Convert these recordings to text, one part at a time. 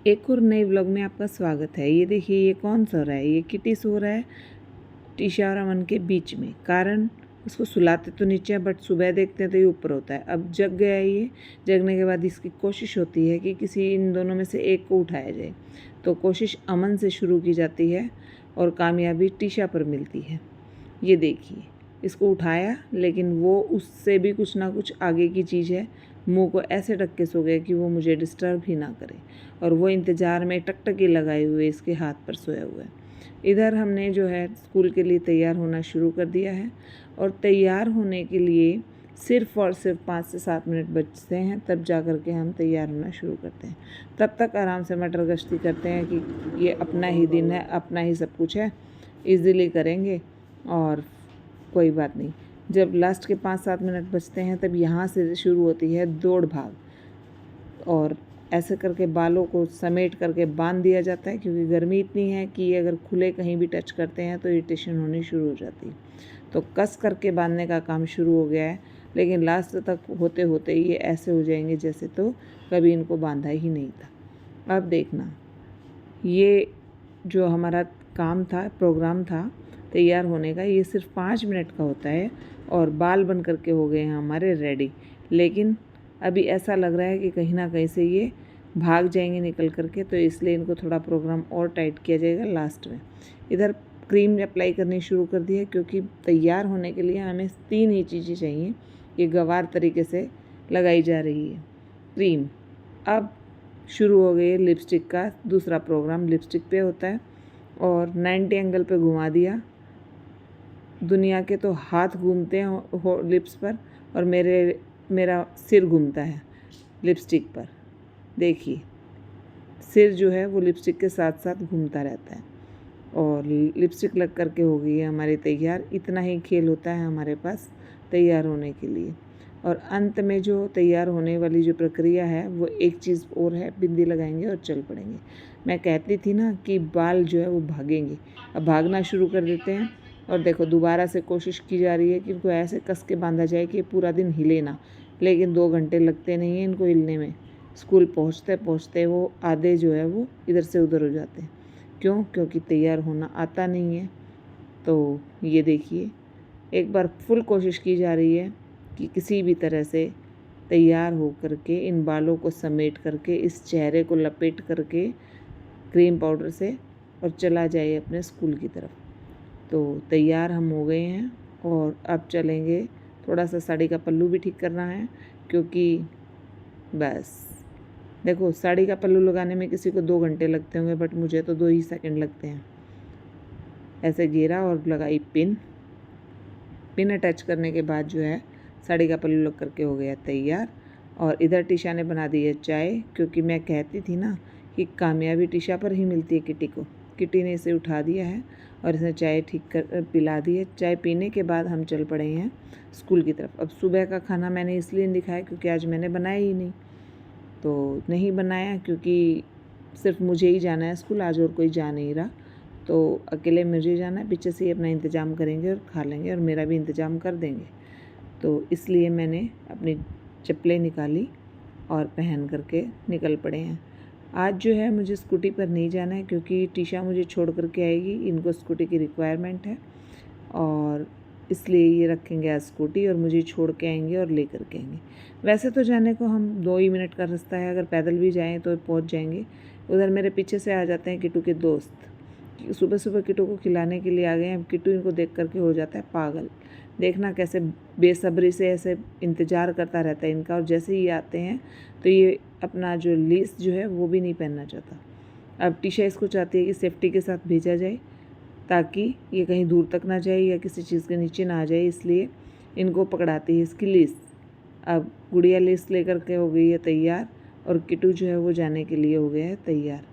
एक और नए व्लॉग में आपका स्वागत है। ये देखिए ये कौन सो रहा है, ये किटी सो रहा है टीशा और अमन के बीच में। कारण उसको सुलाते तो नीचे है बट सुबह देखते हैं तो ये ऊपर होता है। अब जग गया है ये। जगने के बाद इसकी कोशिश होती है कि किसी इन दोनों में से एक को उठाया जाए। तो कोशिश अमन से शुरू की जाती है और कामयाबी टीशा पर मिलती है। ये देखिए इसको उठाया लेकिन वो उससे भी कुछ ना कुछ आगे की चीज़ है। मुंह को ऐसे ढक के सो गए कि वो मुझे डिस्टर्ब ही ना करे और वो इंतज़ार में टकटकी लगाए हुए इसके हाथ पर सोया हुआ है। इधर हमने जो है स्कूल के लिए तैयार होना शुरू कर दिया है और तैयार होने के लिए सिर्फ़ और सिर्फ 5 से 7 मिनट बचते हैं, तब जा कर के हम तैयार होना शुरू करते हैं। तब तक आराम से मटर गश्ती करते हैं कि ये अपना ही दिन है, अपना ही सब कुछ है, ईज़िली करेंगे और कोई बात नहीं। जब लास्ट के 5-7 मिनट बचते हैं तब यहाँ से शुरू होती है दौड़ भाग और ऐसे करके बालों को समेट करके बांध दिया जाता है, क्योंकि गर्मी इतनी है कि अगर खुले कहीं भी टच करते हैं तो इरिटेशन होनी शुरू हो जाती है। तो कस करके बांधने का काम शुरू हो गया है, लेकिन लास्ट तक होते होते ये ऐसे हो जाएंगे जैसे तो कभी इनको बांधा ही नहीं था। अब देखना, ये जो हमारा काम था, प्रोग्राम था तैयार होने का, ये सिर्फ 5 मिनट का होता है और बाल बन करके हो गए हैं हमारे रेडी। लेकिन अभी ऐसा लग रहा है कि कहीं ना कहीं से ये भाग जाएंगे निकल करके, तो इसलिए इनको थोड़ा प्रोग्राम और टाइट किया जाएगा लास्ट में। इधर क्रीम अप्लाई करनी शुरू कर दी है, क्योंकि तैयार होने के लिए हमें 3 ही चीज़ें चाहिए। ये गवार तरीके से लगाई जा रही है क्रीम। अब शुरू हो गई है लिपस्टिक का दूसरा प्रोग्राम। लिपस्टिक पे होता है और 90 एंगल पे घुमा दिया। दुनिया के तो हाथ घूमते हैं लिप्स पर और मेरा सिर घूमता है लिपस्टिक पर। देखिए सिर जो है वो लिपस्टिक के साथ साथ घूमता रहता है और लिपस्टिक लग करके हो गई है हमारी तैयार। इतना ही खेल होता है हमारे पास तैयार होने के लिए। और अंत में जो तैयार होने वाली जो प्रक्रिया है वो एक चीज़ और है, बिंदी लगाएंगे और चल पड़ेंगे। मैं कहती थी ना कि बाल जो है वो भागेंगे, अब भागना शुरू कर देते हैं। और देखो दोबारा से कोशिश की जा रही है कि इनको ऐसे कस के बांधा जाए कि पूरा दिन हिले ना, लेकिन 2 घंटे लगते नहीं हैं इनको हिलने में। स्कूल पहुँचते पहुँचते वो आधे जो है वो इधर से उधर हो जाते हैं। क्यों? क्योंकि तैयार होना आता नहीं है। तो ये देखिए एक बार फुल कोशिश की जा रही है कि किसी भी तरह से तैयार हो करके इन बालों को समेट करके इस चेहरे को लपेट करके क्रीम पाउडर से और चला जाए अपने स्कूल की तरफ। तो तैयार हम हो गए हैं और अब चलेंगे। थोड़ा सा साड़ी का पल्लू भी ठीक करना है, क्योंकि बस देखो साड़ी का पल्लू लगाने में किसी को 2 घंटे लगते होंगे बट मुझे तो 2 ही सेकंड लगते हैं। ऐसे घेरा और लगाई पिन अटैच करने के बाद जो है साड़ी का पल्लू लग करके हो गया तैयार। और इधर टीशा ने बना दी है चाय, क्योंकि मैं कहती थी ना कि कामयाबी टीशा पर ही मिलती है किटी को। किटी ने इसे उठा दिया है और इसने चाय ठीक कर पिला दी है। चाय पीने के बाद हम चल पड़े हैं स्कूल की तरफ। अब सुबह का खाना मैंने इसलिए नहीं दिखाया क्योंकि आज मैंने बनाया ही नहीं, तो नहीं बनाया क्योंकि सिर्फ मुझे ही जाना है स्कूल आज और कोई जा नहीं रहा। तो अकेले मुझे जाना है, पीछे से ही अपना इंतज़ाम करेंगे और खा लेंगे और मेरा भी इंतज़ाम कर देंगे। तो इसलिए मैंने अपनी चप्पलें निकाली और पहन करके निकल पड़े हैं। आज जो है मुझे स्कूटी पर नहीं जाना है, क्योंकि टीशा मुझे छोड़ करके आएगी। इनको स्कूटी की रिक्वायरमेंट है और इसलिए ये रखेंगे आज स्कूटी और मुझे छोड़ के आएंगे और ले करके आएंगे। वैसे तो जाने को हम 2 ही मिनट का रास्ता है, अगर पैदल भी जाएँ तो पहुंच जाएंगे। उधर मेरे पीछे से आ जाते हैं किट्टू के दोस्त। सुबह सुबह किट्टू को खिलाने के लिए आ गए हैं। किट्टू इनको देख करके हो जाता है पागल। देखना कैसे बेसब्री से ऐसे इंतज़ार करता रहता है इनका, और जैसे ही आते हैं तो ये अपना जो लेस जो है वो भी नहीं पहनना चाहता। अब टीशा इसको चाहती है कि सेफ्टी के साथ भेजा जाए ताकि ये कहीं दूर तक ना जाए या किसी चीज़ के नीचे ना आ जाए, इसलिए इनको पकड़ाती है इसकी लेस। अब गुड़िया लेस लेकर के हो गई है तैयार और किट्टू जो है वो जाने के लिए हो गया है तैयार।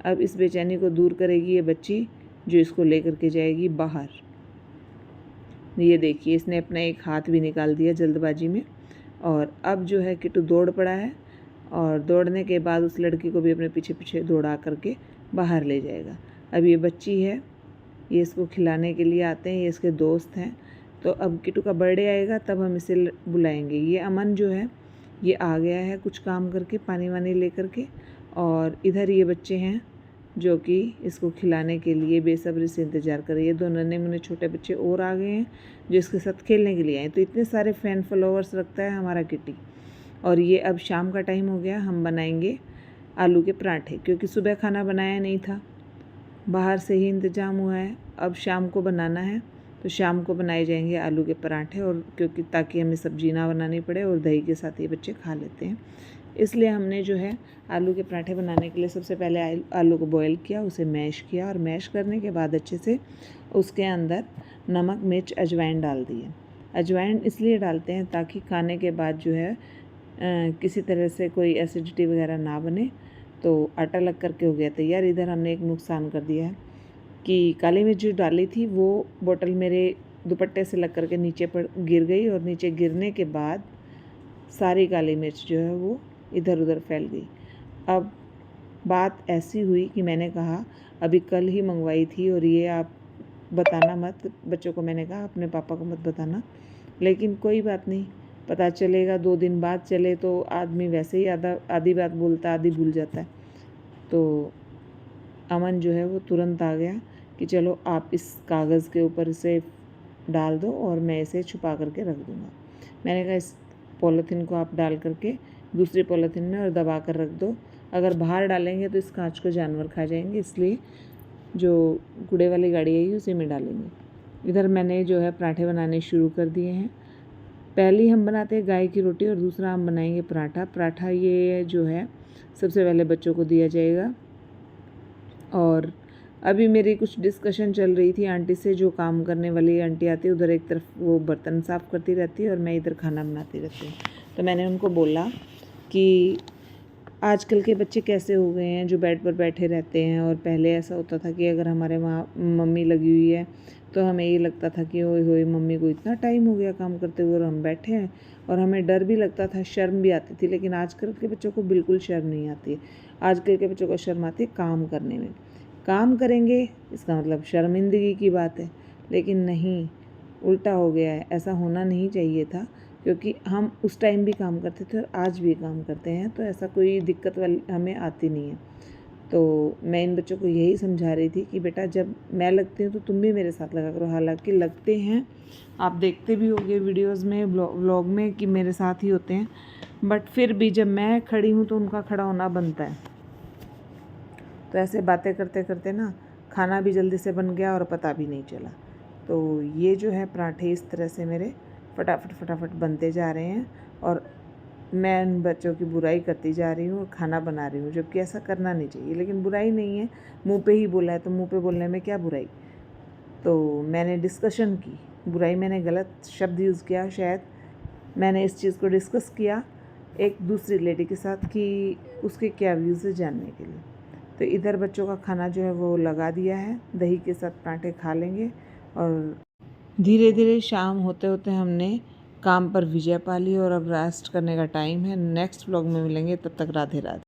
अब इस बेचैनी को दूर करेगी ये बच्ची जो इसको लेकर के जाएगी बाहर। ये देखिए इसने अपना एक हाथ भी निकाल दिया जल्दबाजी में। और अब जो है किट्टू दौड़ पड़ा है और दौड़ने के बाद उस लड़की को भी अपने पीछे पीछे दौड़ा करके बाहर ले जाएगा। अब ये बच्ची है, ये इसको खिलाने के लिए आते हैं, ये इसके दोस्त हैं। तो अब किट्टू का बर्थडे आएगा तब हम इसे बुलाएंगे। ये अमन जो है ये आ गया है कुछ काम करके पानी वानी ले करके, और इधर ये बच्चे हैं जो कि इसको खिलाने के लिए बेसब्री से इंतज़ार कर रही है। 2 नन्हे मुन्ने छोटे बच्चे और आ गए हैं जो इसके साथ खेलने के लिए आए। तो इतने सारे फ़ैन फॉलोअर्स रखता है हमारा किटी। और ये अब शाम का टाइम हो गया, हम बनाएंगे आलू के पराठे, क्योंकि सुबह खाना बनाया नहीं था, बाहर से ही इंतज़ाम हुआ है। अब शाम को बनाना है, तो शाम को बनाए जाएंगे आलू के पराठे, और क्योंकि ताकि हमें सब्जी ना बनानी पड़े और दही के साथ ये बच्चे खा लेते हैं, इसलिए हमने जो है आलू के पराठे बनाने के लिए सबसे पहले आलू को बॉयल किया, उसे मैश किया, और मैश करने के बाद अच्छे से उसके अंदर नमक मिर्च अजवाइन डाल दिए। अजवाइन इसलिए डालते हैं ताकि खाने के बाद जो है किसी तरह से कोई एसिडिटी वगैरह ना बने। तो आटा लग करके हो गया तैयार। इधर हमने एक नुकसान कर दिया है कि काली मिर्च जो डाली थी वो बोतल मेरे दुपट्टे से लग करके नीचे पर गिर गई, और नीचे गिरने के बाद सारी काली मिर्च जो है वो इधर उधर फैल गई। अब बात ऐसी हुई कि मैंने कहा अभी कल ही मंगवाई थी और ये आप बताना मत, बच्चों को मैंने कहा अपने पापा को मत बताना, लेकिन कोई बात नहीं, पता चलेगा 2 दिन बाद चले तो आदमी वैसे ही आधी बात बोलता आधी भूल जाता है। तो अमन जो है वो तुरंत आ गया कि चलो आप इस कागज़ के ऊपर इसे डाल दो और मैं इसे छुपा करके रख दूँगा। मैंने कहा इस पॉलीथीन को आप डाल करके दूसरी पॉलीथीन में और दबा कर रख दो, अगर बाहर डालेंगे तो इस कांच को जानवर खा जाएंगे, इसलिए जो कूड़े वाली गाड़ी आई उसी में डालेंगे। इधर मैंने जो है पराठे बनाने शुरू कर दिए हैं। पहली हम बनाते हैं गाय की रोटी और दूसरा हम बनाएंगे पराठा। पराठा ये जो है सबसे पहले बच्चों को दिया जाएगा। और अभी मेरी कुछ डिस्कशन चल रही थी आंटी से, जो काम करने वाली आंटी आती है, उधर एक तरफ वो बर्तन साफ़ करती रहती है और मैं इधर खाना बनाती रहती हूँ। तो मैंने उनको बोला कि आजकल के बच्चे कैसे हो गए हैं जो बेड पर बैठे रहते हैं, और पहले ऐसा होता था कि अगर हमारे वहाँ मम्मी लगी हुई है तो हमें ये लगता था कि ओए होए मम्मी को इतना टाइम हो गया काम करते हुए और हम बैठे हैं, और हमें डर भी लगता था, शर्म भी आती थी। लेकिन आजकल के बच्चों को बिल्कुल शर्म नहीं आती है। आजकल के बच्चों को शर्म आती है काम करने में। काम करेंगे इसका मतलब शर्मिंदगी की बात है, लेकिन नहीं, उल्टा हो गया है। ऐसा होना नहीं चाहिए था, क्योंकि हम उस टाइम भी काम करते थे और आज भी काम करते हैं, तो ऐसा कोई दिक्कत वाली हमें आती नहीं है। तो मैं इन बच्चों को यही समझा रही थी कि बेटा जब मैं लगती हूँ तो तुम भी मेरे साथ लगा करो। हालांकि लगते हैं, आप देखते भी होंगे वीडियोस में, व्लॉग में, कि मेरे साथ ही होते हैं, बट फिर भी जब मैं खड़ी हूँ तो उनका खड़ा होना बनता है। तो ऐसे बातें करते करते ना खाना भी जल्दी से बन गया और पता भी नहीं चला। तो ये जो है पराठे इस तरह से मेरे फटाफट बनते जा रहे हैं, और मैं इन बच्चों की बुराई करती जा रही हूँ और खाना बना रही हूँ, जबकि ऐसा करना नहीं चाहिए। लेकिन बुराई नहीं है, मुंह पे ही बोला है तो मुंह पे बोलने में क्या बुराई। तो मैंने डिस्कशन की, बुराई मैंने गलत शब्द यूज़ किया शायद, मैंने इस चीज़ को डिस्कस किया एक दूसरी लेडी के साथ कि उसके क्या व्यूज़ है जानने के लिए। तो इधर बच्चों का खाना जो है वो लगा दिया है, दही के साथ पराठे खा लेंगे। और धीरे धीरे शाम होते होते हमने काम पर विजय पा ली और अब रेस्ट करने का टाइम है। नेक्स्ट व्लॉग में मिलेंगे, तब तक राधे राधे।